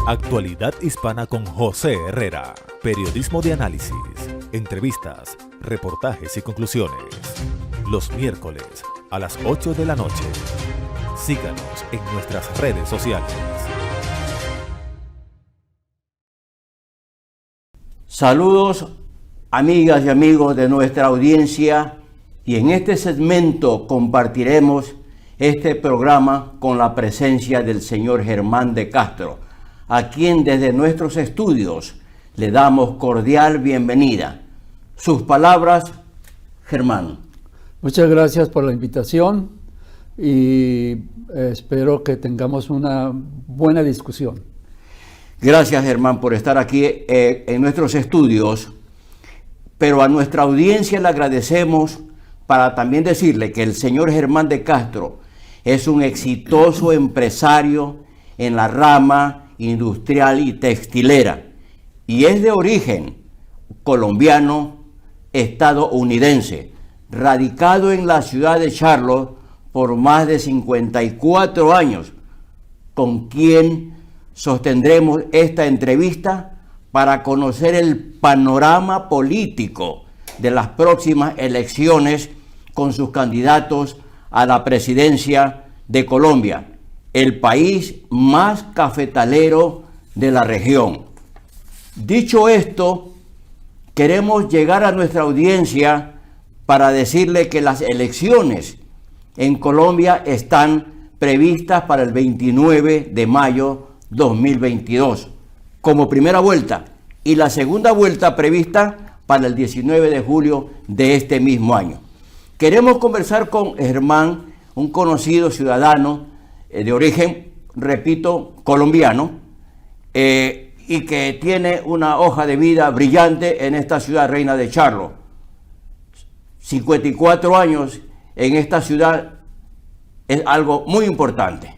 Actualidad Hispana con José Herrera. Periodismo de análisis, entrevistas, reportajes y conclusiones. Los miércoles a las 8 de la noche. Síganos en nuestras redes sociales. Saludos, amigas y amigos de nuestra audiencia, y en este segmento compartiremos este programa con la presencia del señor Germán de Castro, a quien desde nuestros estudios le damos cordial bienvenida. Sus palabras, Germán. Muchas gracias por la invitación y espero que tengamos una buena discusión. Gracias, Germán, por estar aquí en nuestros estudios, pero a nuestra audiencia le agradecemos para también decirle que el señor Germán de Castro es un exitoso empresario en la rama industrial y textilera y es de origen colombiano, estadounidense, radicado en la ciudad de Charlotte por más de 54 años, con quien sostendremos esta entrevista para conocer el panorama político de las próximas elecciones con sus candidatos a la presidencia de Colombia, el país más cafetalero de la región. Dicho esto, queremos llegar a nuestra audiencia para decirle que las elecciones en Colombia están previstas para el 29 de mayo 2022 como primera vuelta y la segunda vuelta prevista para el 19 de julio de este mismo año. Queremos conversar con Germán, un conocido ciudadano de origen, repito, colombiano, y que tiene una hoja de vida brillante en esta ciudad reina de Charlotte. 54 años en esta ciudad es algo muy importante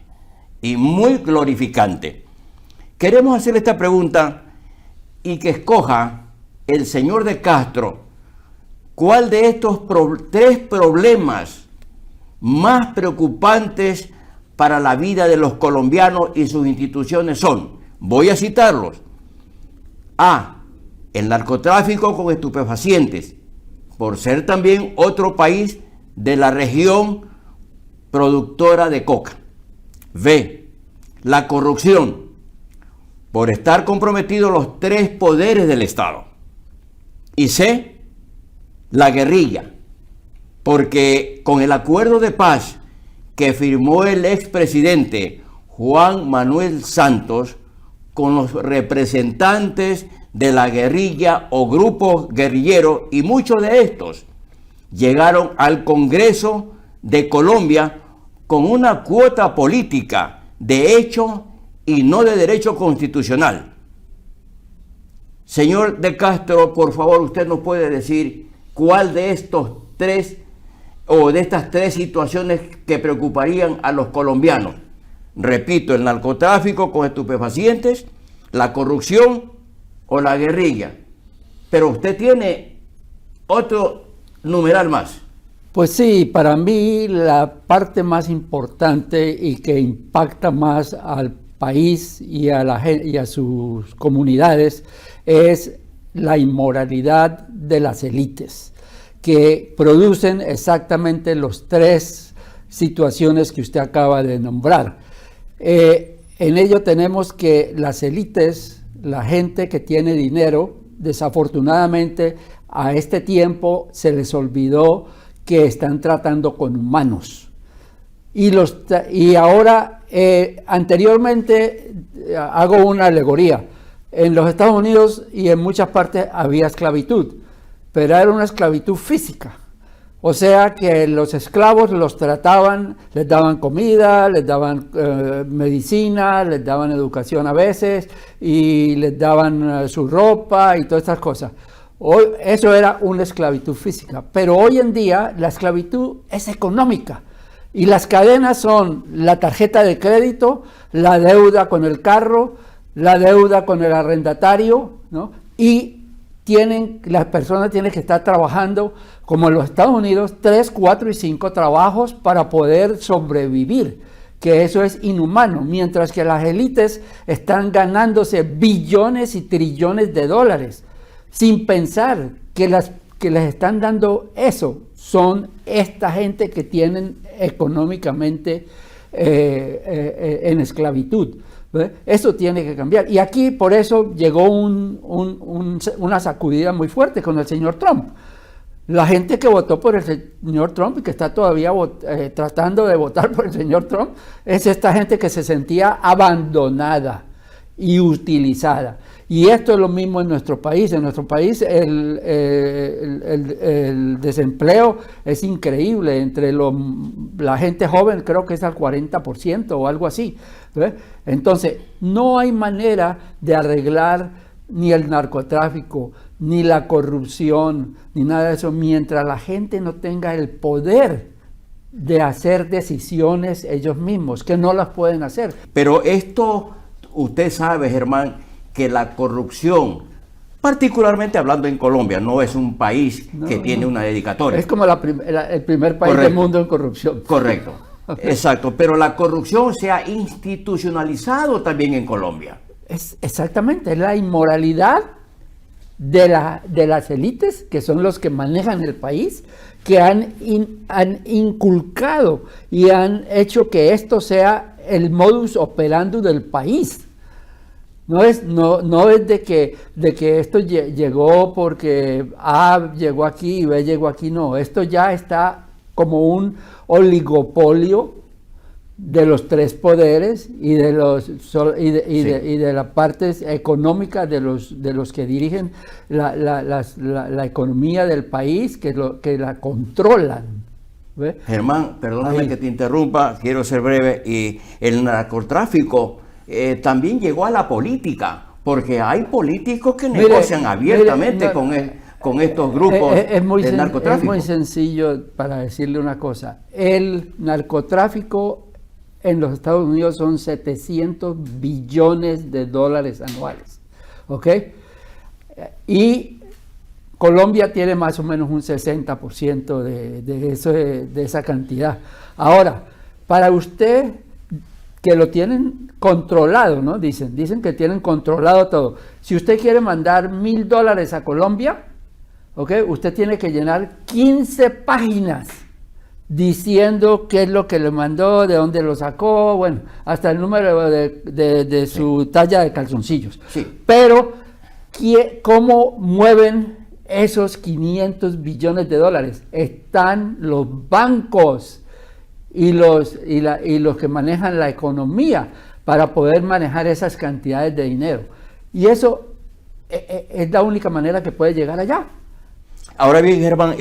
y muy glorificante. Queremos hacer esta pregunta y que escoja el señor de Castro cuál de estos tres problemas más preocupantes para la vida de los colombianos y sus instituciones son. Voy a citarlos. A. El narcotráfico con estupefacientes, por ser también otro país de la región productora de coca. B. La corrupción, por estar comprometidos los tres poderes del Estado. Y C. La guerrilla, porque con el acuerdo de paz que firmó el expresidente Juan Manuel Santos con los representantes de la guerrilla o grupos guerrilleros, y muchos de estos llegaron al Congreso de Colombia con una cuota política de hecho y no de derecho constitucional. Señor de Castro, por favor, usted nos puede decir cuál de estos tres o de estas tres situaciones que preocuparían a los colombianos. Repito, el narcotráfico con estupefacientes, la corrupción o la guerrilla. Pero usted tiene otro numeral más. Pues sí, para mí la parte más importante y que impacta más al país y a sus comunidades es la inmoralidad de las élites, que producen exactamente las tres situaciones que usted acaba de nombrar. En ello tenemos que las élites, la gente que tiene dinero, desafortunadamente a este tiempo se les olvidó que están tratando con humanos. Y ahora, anteriormente, hago una alegoría. En los Estados Unidos y en muchas partes había esclavitud, pero era una esclavitud física. O sea que los esclavos los trataban, les daban comida, les daban medicina, les daban educación a veces y les daban su ropa y todas estas cosas. Eso era una esclavitud física, pero hoy en día la esclavitud es económica y las cadenas son la tarjeta de crédito, la deuda con el carro, la deuda con el arrendatario, ¿no? Y las personas tienen que estar trabajando, como en los Estados Unidos, 3, 4 y 5 trabajos para poder sobrevivir. que eso es inhumano, mientras que las élites están ganándose billones y trillones de dólares, sin pensar que les están dando eso son esta gente que tienen económicamente en esclavitud. ¿Ve? Eso tiene que cambiar. Y aquí por eso llegó una sacudida muy fuerte con el señor Trump. La gente que votó por el señor Trump y que está todavía tratando de votar por el señor Trump es esta gente que se sentía abandonada y utilizada. Y esto es lo mismo en nuestro país. En nuestro país el desempleo es increíble. Entre la gente joven creo que es al 40% o algo así. ¿Ve? Entonces, no hay manera de arreglar ni el narcotráfico, ni la corrupción, ni nada de eso, mientras la gente no tenga el poder de hacer decisiones ellos mismos, que no las pueden hacer. Pero esto, usted sabe, Germán, que la corrupción, particularmente hablando en Colombia, no es un país que tiene una dedicatoria. Es como el primer país del mundo en corrupción. Correcto, exacto. Pero la corrupción se ha institucionalizado también en Colombia. Exactamente, es la inmoralidad de las élites, que son los que manejan el país, que han inculcado y han hecho que esto sea el modus operandi del país. No es de que esto llegó porque A llegó aquí y B llegó aquí, no. Esto ya está como un oligopolio de los tres poderes y de las partes económicas de los que dirigen la economía del país, que la controlan. ¿Ve? Germán, perdóname que te interrumpa, quiero ser breve. Y el narcotráfico también llegó a la política, porque hay políticos que negocian abiertamente con estos grupos de narcotráfico. Es muy sencillo para decirle una cosa. El narcotráfico en los Estados Unidos son 700 billones de dólares anuales, ¿ok? Y Colombia tiene más o menos un 60% de esa cantidad. Ahora, para usted que lo tienen controlado, ¿no? Dicen que tienen controlado todo. Si usted quiere mandar $1,000 a Colombia, ¿ok? Usted tiene que llenar 15 páginas diciendo qué es lo que le mandó, de dónde lo sacó, bueno, hasta el número de su talla de calzoncillos. Sí. Pero, ¿cómo mueven esos 500 billones de dólares? Están los bancos y los que manejan la economía para poder manejar esas cantidades de dinero. Y eso es la única manera que puede llegar allá. Ahora bien, Germán,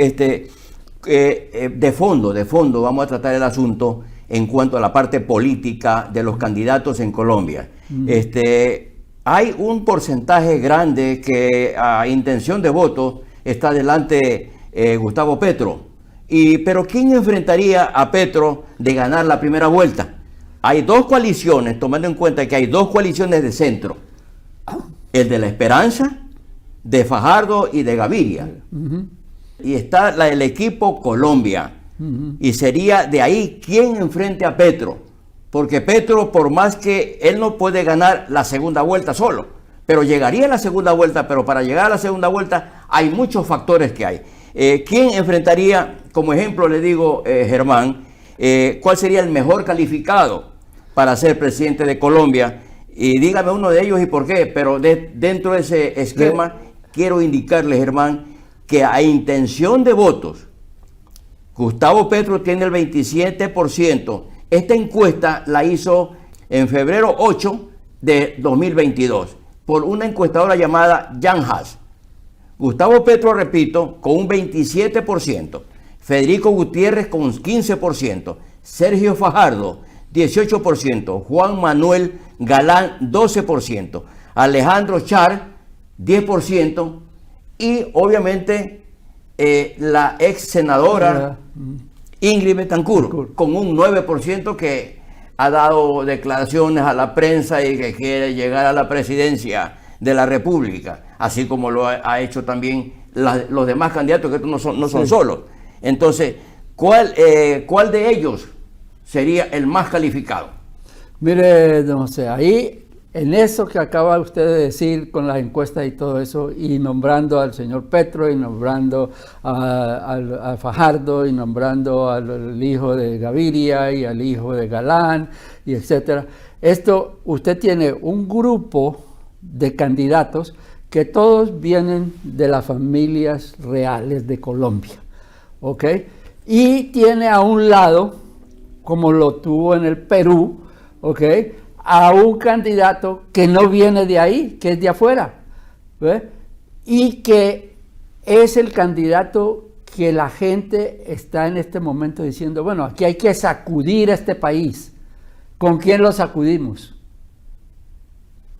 de fondo vamos a tratar el asunto en cuanto a la parte política de los candidatos en Colombia. Hay un porcentaje grande que a intención de voto está delante Gustavo Petro. Pero ¿quién enfrentaría a Petro de ganar la primera vuelta? Hay dos coaliciones, tomando en cuenta que hay dos coaliciones de centro. El de La Esperanza, de Fajardo y de Gaviria. Y está el equipo Colombia. Y sería de ahí quién enfrente a Petro. Porque Petro, por más que él no puede ganar la segunda vuelta solo, pero llegaría a la segunda vuelta, pero para llegar a la segunda vuelta hay muchos factores que hay. ¿Quién enfrentaría, como ejemplo le digo, Germán, cuál sería el mejor calificado para ser presidente de Colombia? Y dígame uno de ellos y por qué, pero dentro de ese esquema quiero indicarle, Germán, que a intención de votos, Gustavo Petro tiene el 27%. Esta encuesta la hizo en febrero 8 de 2022 por una encuestadora llamada Jan Haas. Gustavo Petro, repito, con un 27%. Federico Gutiérrez con 15%. Sergio Fajardo, 18%. Juan Manuel Galán, 12%. Alejandro Char, 10%. Y obviamente la ex senadora Ingrid Betancourt con un 9% que ha dado declaraciones a la prensa y que quiere llegar a la presidencia de la República, así como lo ha hecho también los demás candidatos, que no son solos. Entonces, ¿cuál de ellos sería el más calificado? Mire, no sé, ahí en eso que acaba usted de decir con las encuestas y todo eso, y nombrando al señor Petro, y nombrando a Fajardo, y nombrando al hijo de Gaviria, y al hijo de Galán, y etcétera. Esto, usted tiene un grupo de candidatos que todos vienen de las familias reales de Colombia, ¿ok? Y tiene a un lado, como lo tuvo en el Perú, ¿ok?, a un candidato que no viene de ahí, que es de afuera, ¿ve? Y que es el candidato que la gente está en este momento diciendo, bueno, aquí hay que sacudir a este país. ¿Con quién lo sacudimos?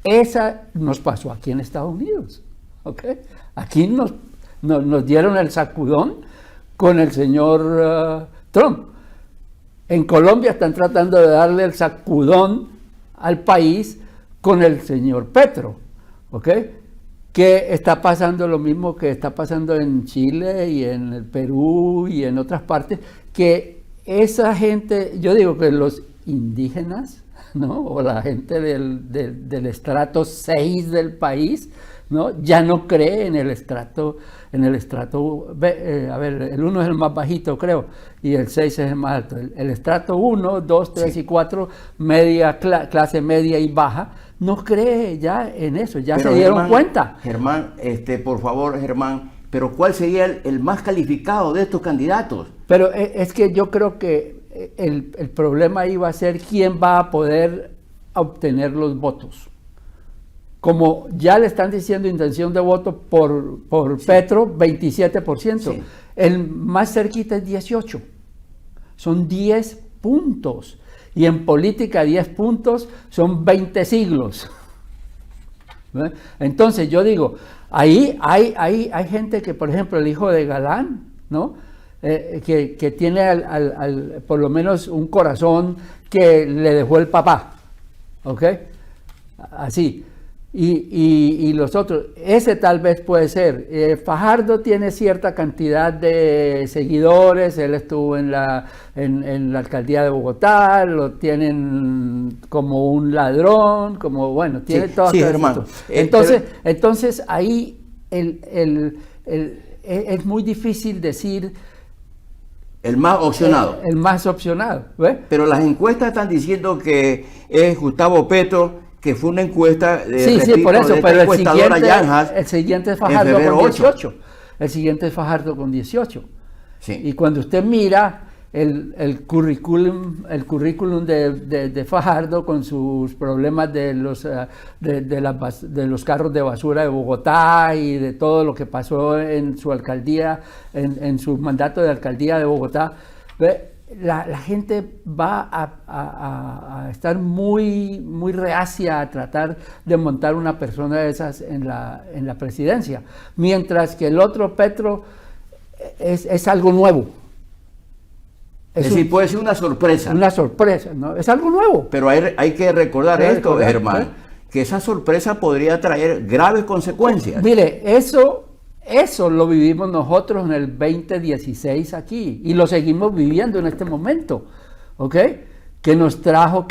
Esa nos pasó aquí en Estados Unidos, ¿ok? Aquí nos dieron el sacudón con el señor Trump. En Colombia están tratando de darle el sacudón al país con el señor Petro, ¿ok? Que está pasando lo mismo que está pasando en Chile y en el Perú y en otras partes, que esa gente, yo digo que los indígenas, ¿no?, o la gente del estrato 6 del país, ¿no?, ya no cree en el estrato, a ver, el 1 es el más bajito, creo, y el 6 es el más alto. El estrato 1, 2, 3 y 4, clase media y baja, no cree ya en eso, ya pero se dieron cuenta. Germán, por favor, Germán, pero ¿cuál sería el más calificado de estos candidatos? Pero es que yo creo que el problema ahí va a ser quién va a poder obtener los votos. Como ya le están diciendo intención de voto por sí. Petro, 27%. Sí. El más cerquita es 18%. Son 10 puntos. Y en política 10 puntos son 20 siglos. ¿Ve? Entonces yo digo, ahí hay gente que, por ejemplo, el hijo de Galán, ¿no?, que tiene por lo menos un corazón que le dejó el papá. ¿Ok? Así. Y los otros, ese tal vez puede ser. Fajardo tiene cierta cantidad de seguidores, él estuvo en la alcaldía de Bogotá, lo tienen como un ladrón, como bueno, tiene sí, todo. Sí, hermano. Entonces ahí es muy difícil decir. El más opcionado. El más opcionado. ¿Ves? Pero las encuestas están diciendo que es Gustavo Petro, que fue una encuesta de sí, por eso, pero el siguiente es Fajardo con 18. El siguiente es Fajardo con 18. Sí. Y cuando usted mira el currículum de Fajardo con sus problemas de los carros de basura de Bogotá y de todo lo que pasó en su alcaldía, en su mandato de alcaldía de Bogotá, la gente va a estar muy reacia a tratar de montar una persona de esas en la presidencia, mientras que el otro Petro es algo nuevo. Es decir, puede ser una sorpresa. Una sorpresa, ¿no? Es algo nuevo. Pero hay que recordar esto, Germán, que esa sorpresa podría traer graves consecuencias. Mire, eso lo vivimos nosotros en el 2016 aquí y lo seguimos viviendo en este momento, ¿ok? ¿Qué nos trajo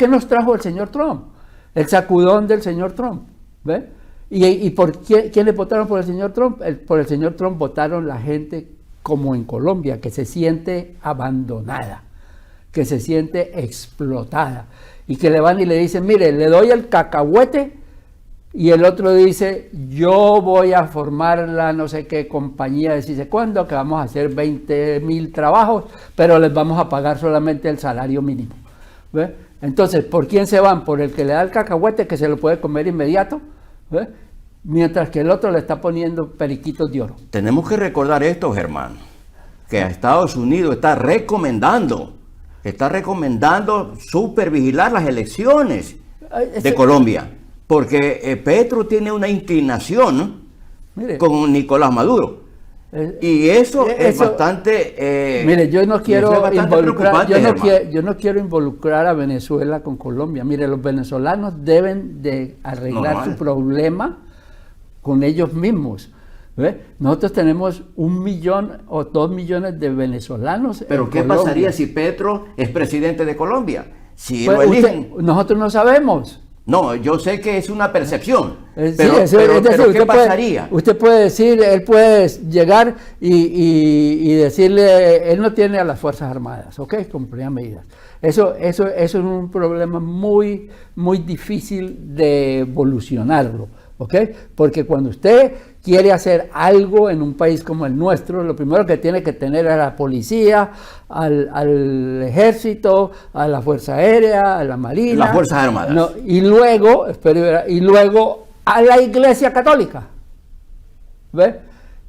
el señor Trump? El sacudón del señor Trump, ¿ve? ¿Y por quiénes votaron por el señor Trump? Por el señor Trump votaron la gente como en Colombia, que se siente abandonada, que se siente explotada y que le van y le dicen, mire, le doy el cacahuete. Y el otro dice, yo voy a formar la no sé qué compañía de si sé cuándo, que vamos a hacer 20,000 trabajos, pero les vamos a pagar solamente el salario mínimo. ¿Ve? Entonces, ¿por quién se van? Por el que le da el cacahuete, que se lo puede comer inmediato, ¿ve? Mientras que el otro le está poniendo periquitos de oro. Tenemos que recordar esto, Germán, que Estados Unidos está recomendando supervigilar las elecciones de Colombia. Porque Petro tiene una inclinación con Nicolás Maduro. Y eso es bastante... mire, yo no quiero involucrar a Venezuela con Colombia. Mire, los venezolanos deben de arreglar su problema con ellos mismos. ¿Ve? Nosotros tenemos 1 millón o 2 millones de venezolanos. Pero ¿qué Colombia. pasaría si Petro es presidente de Colombia? Si Pues lo eligen. nosotros no sabemos. No, yo sé que es una percepción. Sí, Pero, es pero decir, ¿qué pasaría? Usted puede decir, él puede llegar y decirle, él no tiene a las Fuerzas Armadas, ¿ok? Con primeras medidas. Eso es un problema muy, muy difícil de evolucionarlo, ¿ok? Porque cuando usted quiere hacer algo en un país como el nuestro, lo primero que tiene que tener es a la policía, al ejército, a la Fuerza Aérea, a la Marina. Las Fuerzas Armadas. No, y luego a la Iglesia Católica. ¿Ve?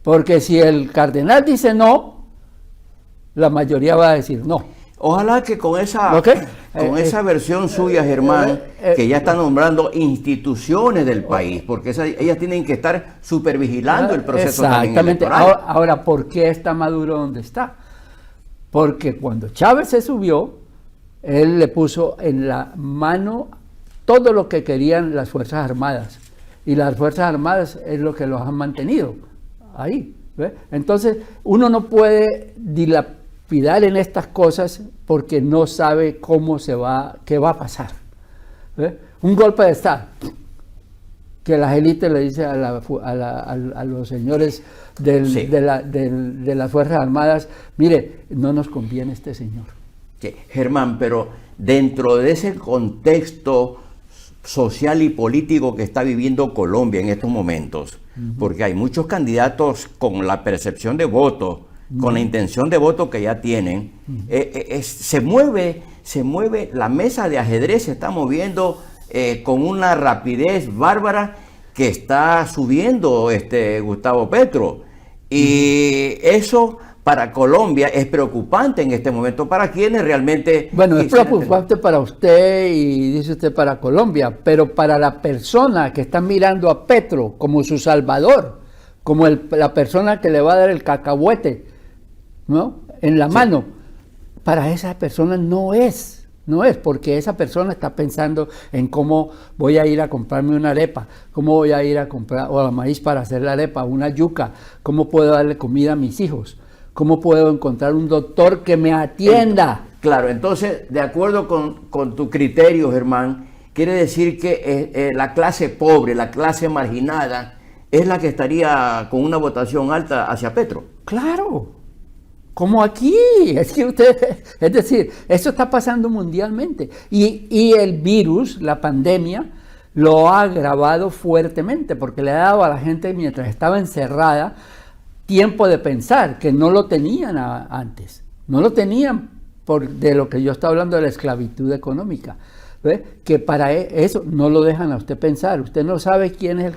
Porque si el cardenal dice no, la mayoría va a decir no. Ojalá que con esa, ¿Ok? esa versión suya, Germán, que ya está nombrando instituciones del país, porque ellas tienen que estar supervigilando el proceso también Exactamente. electoral. Ahora, ¿por qué está Maduro donde está? Porque cuando Chávez se subió, él le puso en la mano todo lo que querían las Fuerzas Armadas. Y las Fuerzas Armadas es lo que los han mantenido ahí. ¿Ve? Entonces, uno no puede dilapidar en estas cosas porque no sabe qué va a pasar. ¿Ve? Un golpe de Estado, que las élites le dicen a los señores Sí. de las Fuerzas Armadas, mire, no nos conviene este señor. Sí, Germán, pero dentro de ese contexto social y político que está viviendo Colombia en estos momentos, porque hay muchos candidatos con la percepción de voto, con la intención de voto que ya tienen, se mueve la mesa de ajedrez, se está moviendo con una rapidez bárbara que está subiendo Gustavo Petro. Y eso para Colombia es preocupante en este momento, para quienes realmente... Bueno, es preocupante para usted y dice usted para Colombia, pero para la persona que está mirando a Petro como su salvador, como la persona que le va a dar el cacahuete, ¿no? En la mano, para esa persona no es, porque esa persona está pensando en cómo voy a ir a comprarme una arepa, cómo voy a ir a comprar o maíz para hacer la arepa, una yuca, cómo puedo darle comida a mis hijos, cómo puedo encontrar un doctor que me atienda. Claro, entonces, de acuerdo con tu criterio, Germán, quiere decir que la clase pobre, la clase marginada, es la que estaría con una votación alta hacia Petro. Claro. Como aquí, es decir, eso está pasando mundialmente. Y el virus, la pandemia, lo ha agravado fuertemente, porque le ha dado a la gente, mientras estaba encerrada, tiempo de pensar, que no lo tenían antes. No lo tenían de lo que yo estaba hablando de la esclavitud económica. ¿Ve? Que para eso no lo dejan a usted pensar. Usted no sabe quién es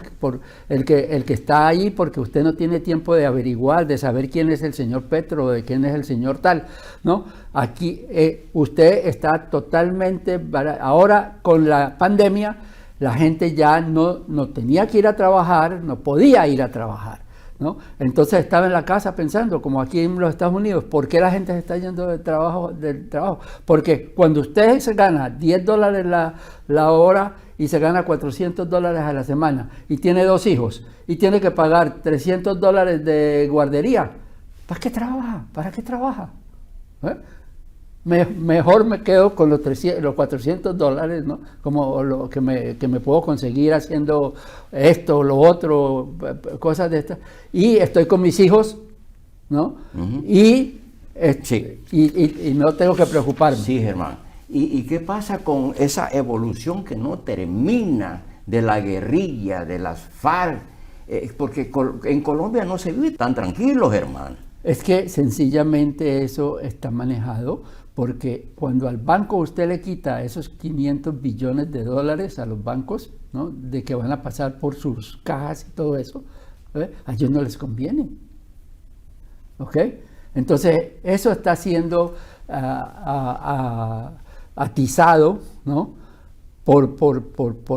el que está ahí, porque usted no tiene tiempo de averiguar, de saber quién es el señor Petro, de quién es el señor tal, ¿no? Aquí usted está totalmente... Ahora con la pandemia la gente ya no tenía que ir a trabajar, no podía ir a trabajar, ¿no? Entonces estaba en la casa pensando, como aquí en los Estados Unidos, ¿por qué la gente se está yendo del trabajo? Porque cuando usted se gana $10 la hora y se gana $400 a la semana y tiene 2 hijos y tiene que pagar $300 de guardería, ¿para qué trabaja? ¿Para qué trabaja? Mejor me quedo con los $400, ¿no? Como lo que me puedo conseguir haciendo esto, lo otro, cosas de estas. Y estoy con mis hijos, ¿no? Y no tengo que preocuparme. Sí, Germán. ¿Y qué pasa con esa evolución que no termina de la guerrilla, de las FARC? Porque en Colombia no se vive tan tranquilo, Germán. Es que sencillamente eso está manejado, porque cuando al banco usted le quita esos 500 billones de dólares a los bancos, ¿no? De que van a pasar por sus cajas y todo eso, a ellos no les conviene. ¿Ok? Entonces, eso está siendo atizado, ¿no? Por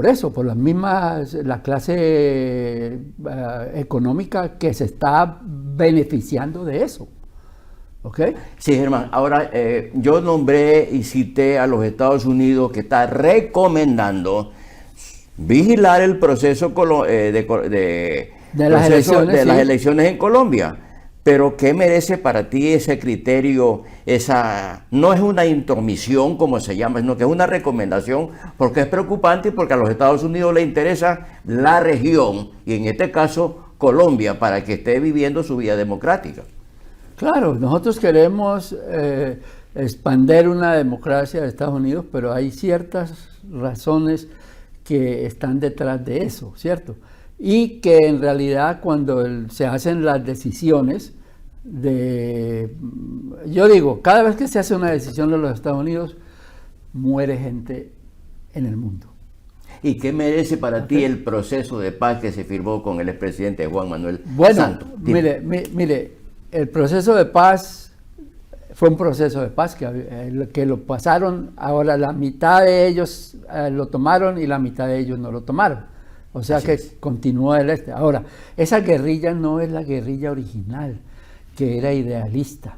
eso, por la clase económica que se está beneficiando de eso. ¿Ok? Sí, Germán. Ahora, yo nombré y cité a los Estados Unidos, que está recomendando vigilar el proceso de las proceso elecciones, de las sí. elecciones en Colombia. Pero ¿qué merece para ti ese criterio? No es una intromisión, como se llama, sino que es una recomendación, porque es preocupante y porque a los Estados Unidos le interesa la región, y en este caso Colombia, para que esté viviendo su vida democrática. Claro, nosotros queremos expandir una democracia de Estados Unidos, pero hay ciertas razones que están detrás de eso, ¿cierto? Y que en realidad cuando se hacen las decisiones yo digo, cada vez que se hace una decisión en los Estados Unidos, muere gente en el mundo. ¿Y qué merece para ti el proceso de paz que se firmó con el expresidente Juan Manuel Santos? Mire, el proceso de paz fue un proceso de paz que lo pasaron, ahora la mitad de ellos lo tomaron y la mitad de ellos no lo tomaron. O sea que continúa el este. Ahora, esa guerrilla no es la guerrilla original, que era idealista.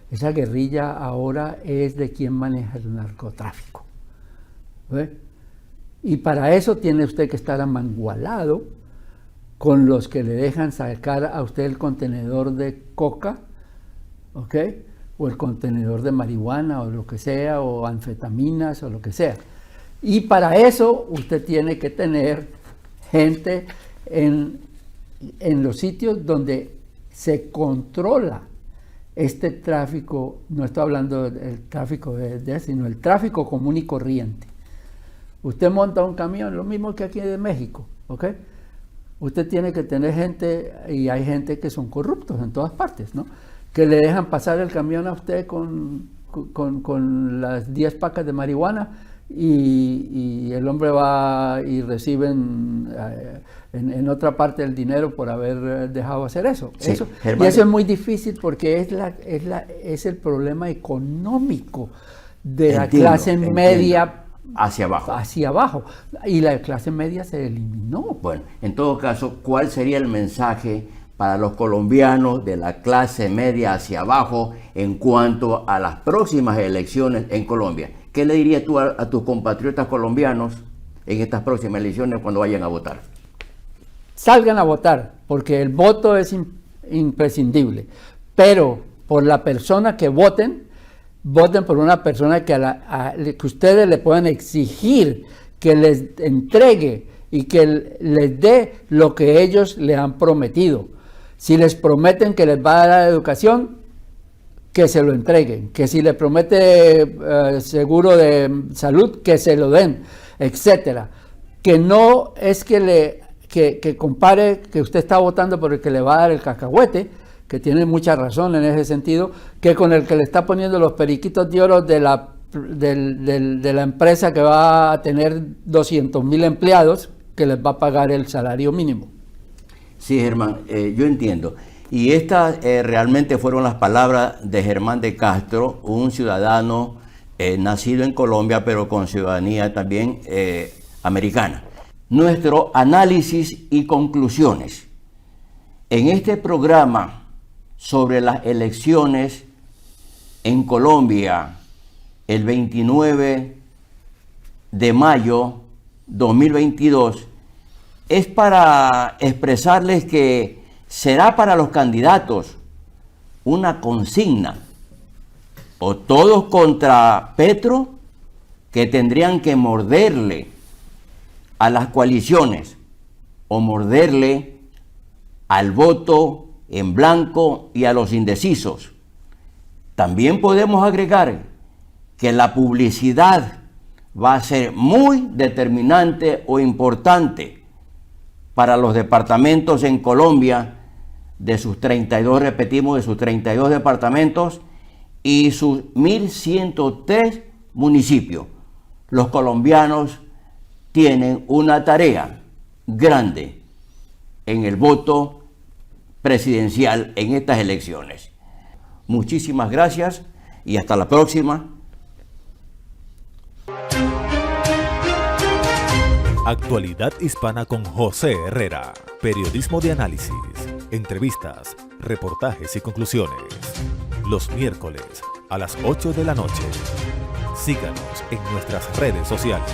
Esa guerrilla ahora es de quien maneja el narcotráfico. ¿Ve? Y para eso tiene usted que estar amangualado con los que le dejan sacar a usted el contenedor de coca, ¿ok? O el contenedor de marihuana o lo que sea, o anfetaminas o lo que sea. Y para eso usted tiene que tener gente en los sitios donde se controla este tráfico. No estoy hablando del tráfico sino el tráfico común y corriente. Usted monta un camión, lo mismo que aquí de México, ¿ok? Usted tiene que tener gente, y hay gente que son corruptos en todas partes, ¿no? Que le dejan pasar el camión a usted con las 10 pacas de marihuana, y el hombre va y reciben en otra parte el dinero por haber dejado hacer eso. Sí, Y eso es muy difícil porque es el problema económico de la clase media hacia abajo. Y la clase media se eliminó. Bueno, en todo caso, ¿cuál sería el mensaje para los colombianos de la clase media hacia abajo en cuanto a las próximas elecciones en Colombia? ¿Qué le dirías tú a tus compatriotas colombianos en estas próximas elecciones cuando vayan a votar? Salgan a votar, porque el voto es imprescindible. Pero por la persona que voten por una persona que ustedes le puedan exigir que les entregue y que les dé lo que ellos le han prometido. Si les prometen que les va a dar educación, que se lo entreguen. Que si les promete seguro de salud, que se lo den, etcétera. Que no es que compare que usted está votando por el que le va a dar el cacahuete, que tiene mucha razón en ese sentido, que con el que le está poniendo los periquitos de oro de la empresa que va a tener 200,000 empleados, que les va a pagar el salario mínimo. Sí, Germán, yo entiendo. Y estas realmente fueron las palabras de Germán de Castro, un ciudadano nacido en Colombia, pero con ciudadanía también americana. Nuestro análisis y conclusiones. En este programa sobre las elecciones en Colombia el 29 de mayo 2022, es para expresarles que será para los candidatos una consigna: o todos contra Petro, que tendrían que morderle a las coaliciones, o morderle al voto en blanco y a los indecisos. También podemos agregar que la publicidad va a ser muy determinante o importante para los departamentos en Colombia, de sus 32, repetimos, de sus 32 departamentos y sus 1.103 municipios. Los colombianos tienen una tarea grande en el voto presidencial en estas elecciones. Muchísimas gracias y hasta la próxima. Actualidad Hispana con José Herrera. Periodismo de análisis, entrevistas, reportajes y conclusiones. Los miércoles a las 8 de la noche. Síganos en nuestras redes sociales.